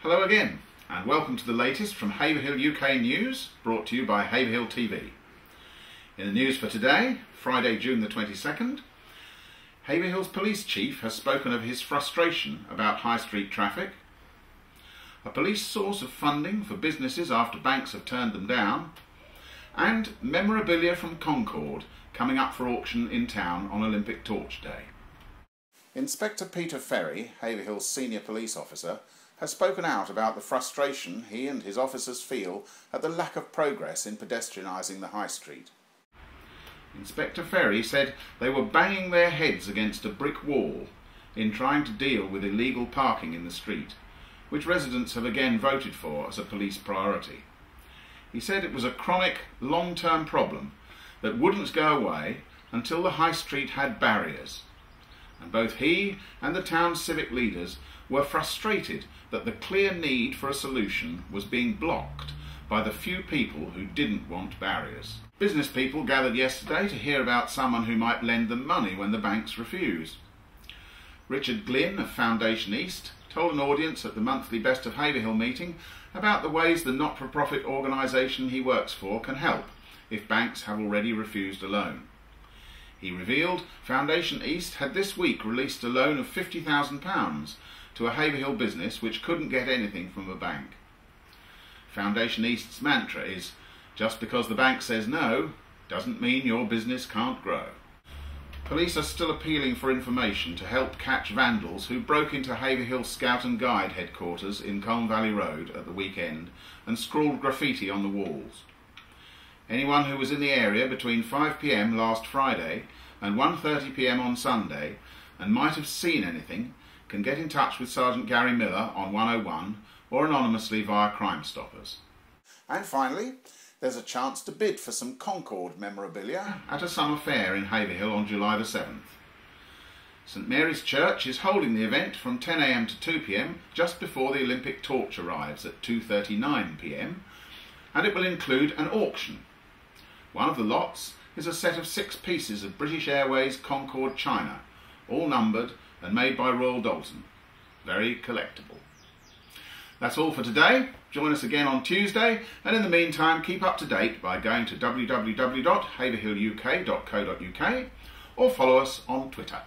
Hello again, and welcome to the latest from Haverhill UK News, brought to you by Haverhill TV. In the news for today, Friday, June the 22nd, Haverhill's Police Chief has spoken of his frustration about high street traffic, a police source of funding for businesses after banks have turned them down, and memorabilia from Concord coming up for auction in town on Olympic Torch Day. Inspector Peter Ferry, Haverhill's senior police officer, has spoken out about the frustration he and his officers feel at the lack of progress in pedestrianising the high street. Inspector Ferry said they were banging their heads against a brick wall in trying to deal with illegal parking in the street, which residents have again voted for as a police priority. He said it was a chronic, long-term problem that wouldn't go away until the high street had barriers, and both he and the town's civic leaders were frustrated that the clear need for a solution was being blocked by the few people who didn't want barriers. Business people gathered yesterday to hear about someone who might lend them money when the banks refused. Richard Glynn of Foundation East told an audience at the monthly Best of Haverhill meeting about the ways the not-for-profit organisation he works for can help if banks have already refused a loan. He revealed Foundation East had this week released a loan of £50,000 to a Haverhill business which couldn't get anything from a bank. Foundation East's mantra is, just because the bank says no, doesn't mean your business can't grow. Police are still appealing for information to help catch vandals who broke into Haverhill Scout and Guide headquarters in Colne Valley Road at the weekend and scrawled graffiti on the walls. Anyone who was in the area between 5 p.m. last Friday and 1:30 p.m. on Sunday and might have seen anything can get in touch with Sergeant Gary Miller on 101 or anonymously via Crime Stoppers. And finally, there's a chance to bid for some Concord memorabilia at a summer fair in Haverhill on July the 7th. St Mary's Church is holding the event from 10 a.m. to 2 p.m. just before the Olympic torch arrives at 2:39 p.m. and it will include an auction. One of the lots is a set of 6 pieces of British Airways Concord china, all numbered and made by Royal Dalton. Very collectible. That's all for today. Join us again on Tuesday, and in the meantime keep up to date by going to www.haverhilluk.co.uk or follow us on Twitter.